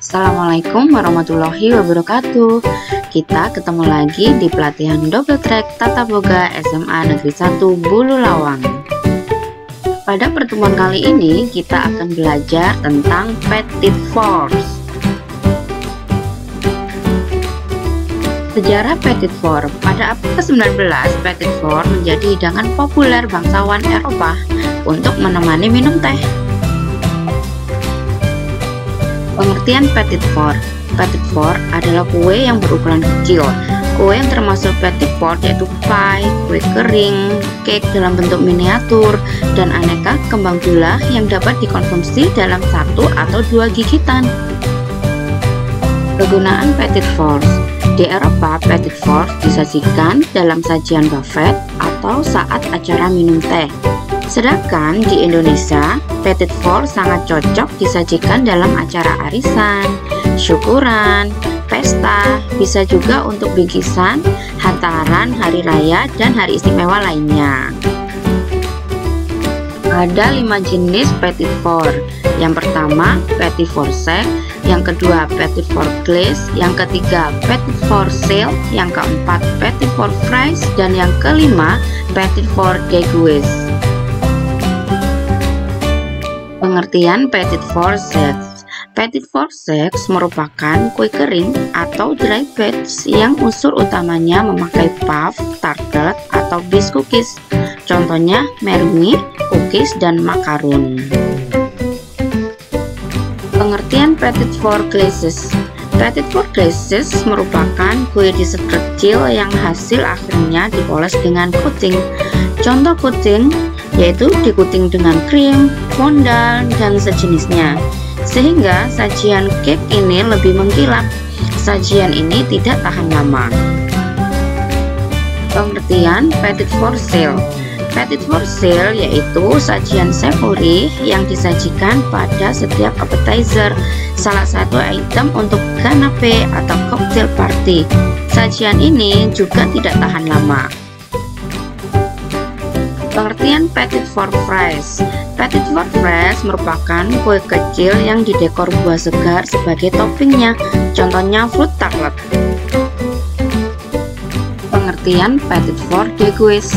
Assalamualaikum warahmatullahi wabarakatuh. Kita ketemu lagi di pelatihan double track Tata Boga SMA Negeri 1 Bulu Lawang. Pada pertemuan kali ini kita akan belajar tentang Petit Force. Sejarah Petit Force. Pada abad ke-19, Petit Force menjadi hidangan populer bangsawan Eropa untuk menemani minum teh. Pengertian Petit Force. Petit Force adalah kue yang berukuran kecil. Kue yang termasuk Petit Force yaitu pie, kue kering, cake dalam bentuk miniatur, dan aneka kembang gula yang dapat dikonsumsi dalam 1 atau 2 gigitan. Kegunaan Petit Force. Di Eropa, Petit Force disajikan dalam sajian buffet atau saat acara minum teh. Sedangkan di Indonesia, Petit Force sangat cocok disajikan dalam acara arisan, syukuran, pesta, bisa juga untuk bingkisan, hantaran, hari raya, dan hari istimewa lainnya. Ada 5 jenis Petit Force. Yang pertama, Petit Force sec, yang kedua Petit Force glace, yang ketiga Petit Force sale, yang keempat Petit Force fries, dan yang kelima Petit Force déguisé. Pengertian Petit Force sec. Petit Force sec merupakan kue kering atau dry batch yang unsur utamanya memakai puff, tartlet, atau biskuit cookies. Contohnya mermie, cookies, dan macaron. Pengertian Petit Force glazes. Petit Force glazes merupakan kue dessert kecil yang hasil akhirnya dipoles dengan coating. Contoh coating yaitu dikuting dengan krim, fondant, dan sejenisnya, sehingga sajian cake ini lebih mengkilap. Sajian ini tidak tahan lama. Pengertian Petit Force sale. Petit Force sale yaitu sajian savory yang disajikan pada setiap appetizer, salah satu item untuk kanape atau cocktail party. Sajian ini juga tidak tahan lama. Pengertian Petit Force fries. Petit Force fries merupakan kue kecil yang didekor buah segar sebagai toppingnya, contohnya fruit tartlet. Pengertian Petit Force déguisé.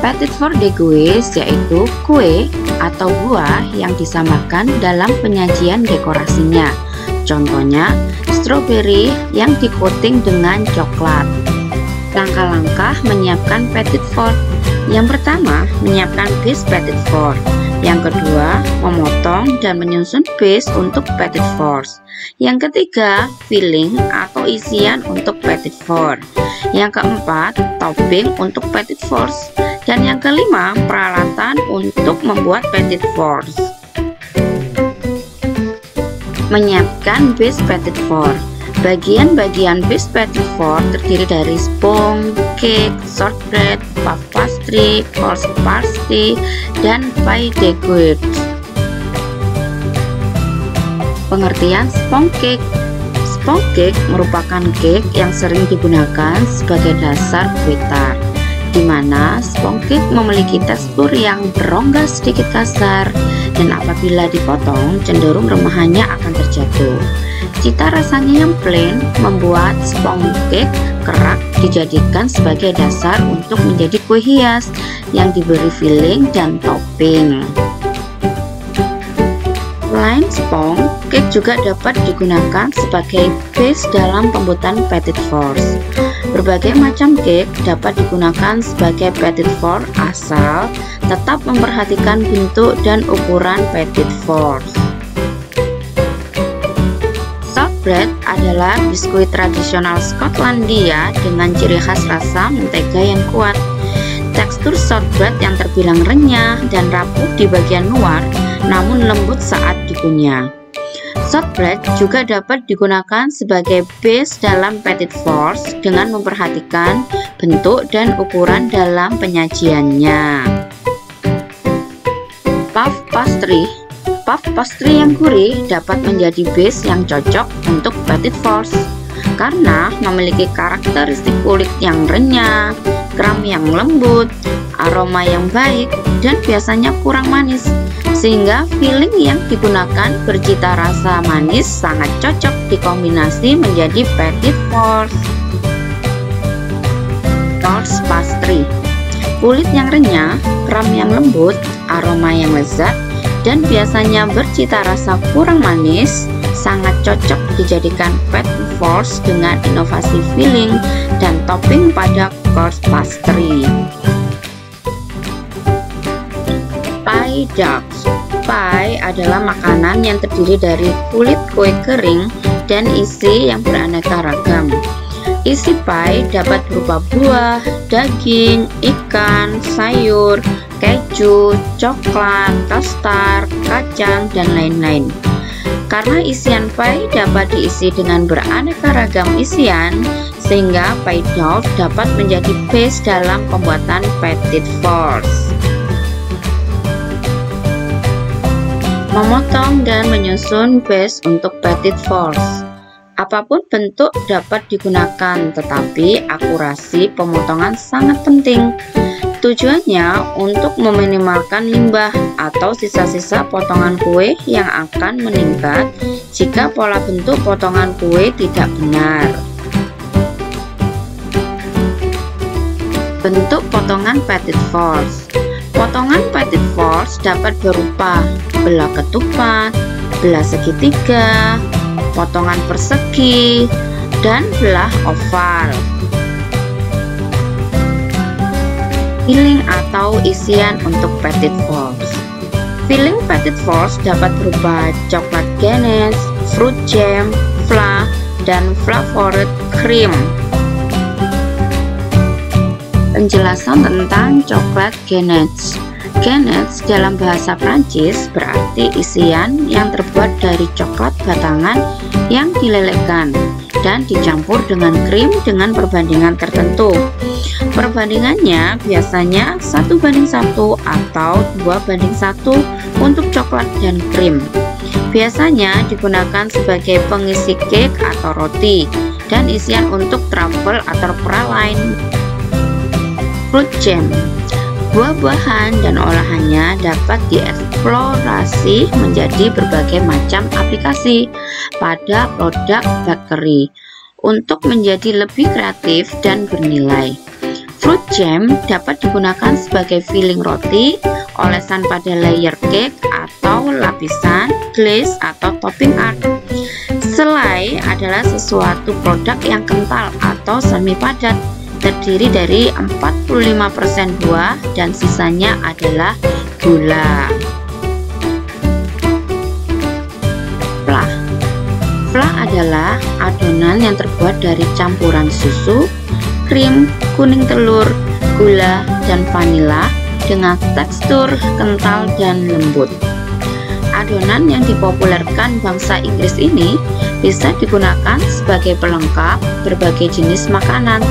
Petit Force déguisé yaitu kue atau buah yang disamakan dalam penyajian dekorasinya, contohnya strawberry yang dikoting dengan coklat. Langkah-langkah menyiapkan Petit Force. Yang pertama, menyiapkan base Petit Force. Yang kedua, memotong dan menyusun base untuk Petit Force. Yang ketiga, filling atau isian untuk Petit Force. Yang keempat, topping untuk Petit Force. Dan yang kelima, peralatan untuk membuat Petit Force. Menyiapkan base Petit Force. Bagian-bagian base Petit Force terdiri dari sponge, cake, shortbread, puff pastry, coarse pastry, dan pie déguisé. Pengertian sponge cake. Sponge cake merupakan cake yang sering digunakan sebagai dasar kue tart, di mana sponge cake memiliki tekstur yang berongga sedikit kasar, dan apabila dipotong cenderung remahannya akan terjatuh. Cita rasanya yang plain membuat sponge cake kerak dijadikan sebagai dasar untuk menjadi kue hias yang diberi filling dan topping. Selain sponge, cake juga dapat digunakan sebagai base dalam pembuatan Petit Force. Berbagai macam cake dapat digunakan sebagai Petit Force asal tetap memperhatikan bentuk dan ukuran Petit Force. Shortbread adalah biskuit tradisional Skotlandia dengan ciri khas rasa mentega yang kuat. Tekstur shortbread yang terbilang renyah dan rapuh di bagian luar, namun lembut saat dikunyah. Shortbread juga dapat digunakan sebagai base dalam Petit Force dengan memperhatikan bentuk dan ukuran dalam penyajiannya. Puff pastry. Puff pastry yang gurih dapat menjadi base yang cocok untuk Petit Force karena memiliki karakteristik kulit yang renyah, kram yang lembut, aroma yang baik, dan biasanya kurang manis. sehingga filling yang digunakan bercita rasa manis sangat cocok dikombinasi menjadi petit fours. Torch pastry, kulit yang renyah, kram yang lembut, aroma yang lezat, dan biasanya bercita rasa kurang manis, sangat cocok dijadikan petit fours dengan inovasi filling dan topping pada course pastry. Pie ducks. Pie adalah makanan yang terdiri dari kulit kue kering dan isi yang beraneka ragam. Isi pie dapat berupa buah, daging, ikan, sayur, keju, coklat, kastar, kacang, dan lain-lain. Karena isian pie dapat diisi dengan beraneka ragam isian, sehingga pie dough dapat menjadi base dalam pembuatan petit fours. Memotong dan menyusun base untuk petit fours. Apapun bentuk dapat digunakan, tetapi akurasi pemotongan sangat penting. Tujuannya untuk meminimalkan limbah atau sisa-sisa potongan kue yang akan meningkat jika pola bentuk potongan kue tidak benar. Bentuk potongan petit fours. Potongan petit fours dapat berupa belah ketupat, belah segitiga, potongan persegi, dan belah oval. Filling atau isian untuk petit fours. Filling petit fours dapat berupa coklat ganache, fruit jam, flan, dan flavored cream. Penjelasan tentang coklat ganache. Ganache dalam bahasa Prancis berarti isian yang terbuat dari coklat batangan yang dilelehkan dan dicampur dengan krim dengan perbandingan tertentu. Perbandingannya biasanya 1:1 atau 2:1 untuk coklat dan krim. Biasanya digunakan sebagai pengisi cake atau roti dan isian untuk truffle atau praline. Fruit jam. Buah-buahan dan olahannya dapat dieksplorasi menjadi berbagai macam aplikasi pada produk bakery untuk menjadi lebih kreatif dan bernilai. Fruit jam dapat digunakan sebagai filling roti, olesan pada layer cake, atau lapisan glaze atau topping art. Selai adalah sesuatu produk yang kental atau semi padat, terdiri dari 45% buah dan sisanya adalah gula. Flah. Flah adalah adonan yang terbuat dari campuran susu, krim, kuning telur, gula, dan vanila dengan tekstur kental dan lembut. Adonan yang dipopulerkan bangsa Inggris ini bisa digunakan sebagai pelengkap berbagai jenis makanan,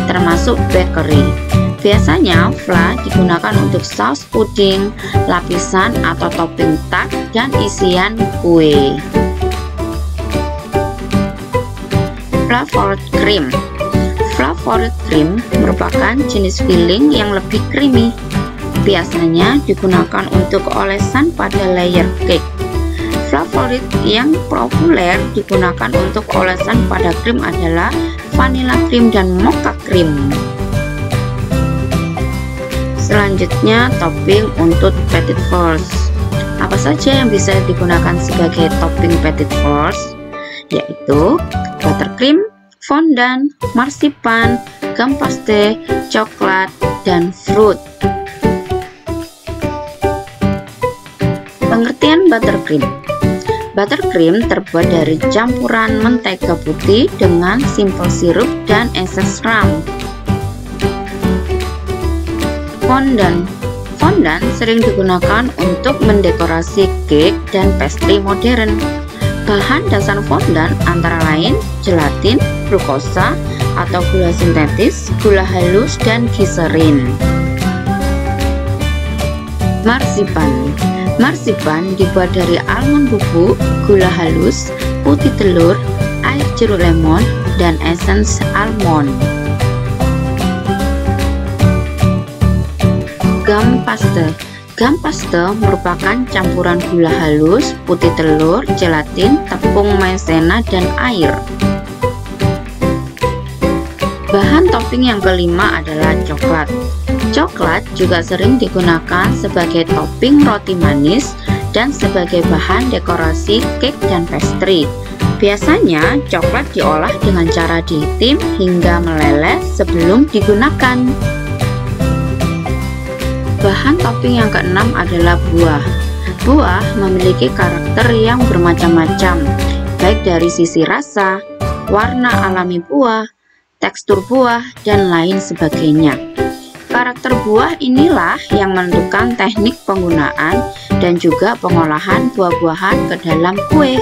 termasuk bakery. Biasanya flah digunakan untuk saus puding, lapisan atau topping tart, dan isian kue. Flavored cream. Flavored cream merupakan jenis filling yang lebih creamy. Biasanya digunakan untuk olesan pada layer cake. Favorit yang populer digunakan untuk olesan pada krim adalah vanilla cream dan mocha cream. Selanjutnya, topping untuk petit fours. Apa saja yang bisa digunakan sebagai topping petit fours? Yaitu buttercream, fondant, marsipan, gam paste, coklat, dan fruit. Pengertian buttercream. Buttercream terbuat dari campuran mentega putih dengan simple sirup dan esens rum. Fondant. Fondant sering digunakan untuk mendekorasi cake dan pastry modern. Bahan dasar fondant antara lain gelatin, glukosa atau gula sintetis, gula halus, dan gliserin. Marsipan. Marsipan dibuat dari almond bubuk, gula halus, putih telur, air jeruk lemon, dan esens almond. Gam paste. Gampaste merupakan campuran gula halus, putih telur, gelatin, tepung maizena, dan air. Bahan topping yang kelima adalah coklat. Coklat juga sering digunakan sebagai topping roti manis dan sebagai bahan dekorasi cake dan pastry. Biasanya coklat diolah dengan cara dihitim hingga meleleh sebelum digunakan. Bahan topping yang keenam adalah buah. Buah memiliki karakter yang bermacam-macam, baik dari sisi rasa, warna alami buah, tekstur buah, dan lain sebagainya. Karakter buah inilah yang menentukan teknik penggunaan dan juga pengolahan buah-buahan ke dalam kue.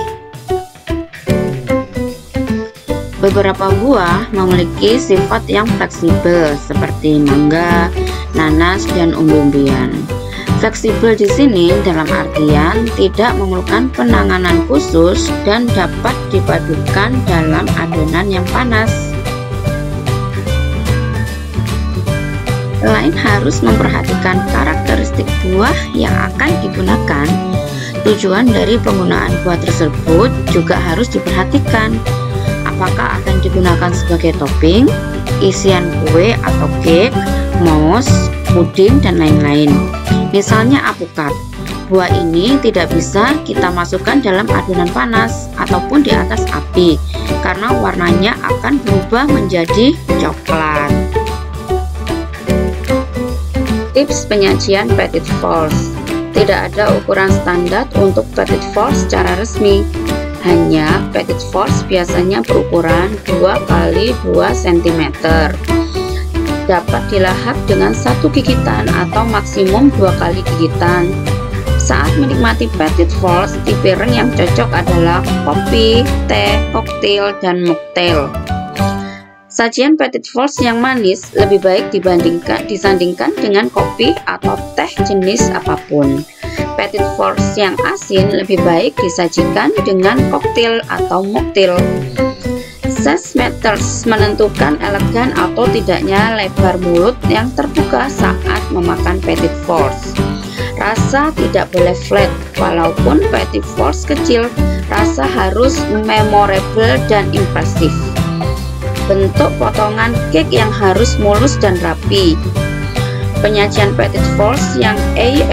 Beberapa buah memiliki sifat yang fleksibel seperti mangga, nanas, dan umbi-umbian. Fleksibel di sini dalam artian tidak memerlukan penanganan khusus dan dapat dipadukan dalam adonan yang panas. Selain harus memperhatikan karakteristik buah yang akan digunakan, tujuan dari penggunaan buah tersebut juga harus diperhatikan. Apakah akan digunakan sebagai topping, isian kue atau cake, mousse, puding, dan lain-lain. Misalnya apukat. Buah ini tidak bisa kita masukkan dalam adonan panas ataupun di atas api karena warnanya akan berubah menjadi coklat. Tips penyajian petit fours. Tidak ada ukuran standar untuk petit fours secara resmi. Hanya petit fours biasanya berukuran 2 x 2 cm. Dapat dilahap dengan 1 gigitan atau maksimum 2 kali gigitan. Saat menikmati petit fours, di piring yang cocok adalah kopi, teh, koktail, dan mocktail. Sajian petit fours yang manis lebih baik disandingkan dengan kopi atau teh jenis apapun. Petit fours yang asin lebih baik disajikan dengan koktail atau mocktail. Size matters, menentukan elegan atau tidaknya lebar mulut yang terbuka saat memakan petit fours. Rasa tidak boleh flat, walaupun petit fours kecil, rasa harus memorable dan impresif. Bentuk potongan cake yang harus mulus dan rapi. Penyajian petit fours yang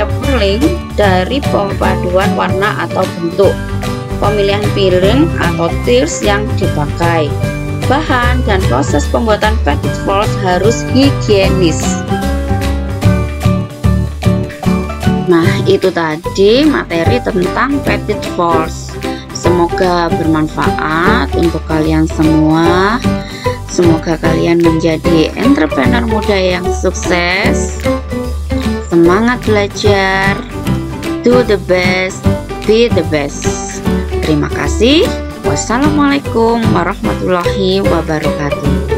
appealing dari perpaduan warna atau bentuk. Pemilihan piring atau tiers yang dipakai. Bahan dan proses pembuatan petit fours harus higienis. Nah, itu tadi materi tentang petit fours. Semoga bermanfaat untuk kalian semua. Semoga kalian menjadi entrepreneur muda yang sukses. Semangat belajar. Do the best, be the best. Terima kasih. Wassalamualaikum warahmatullahi wabarakatuh.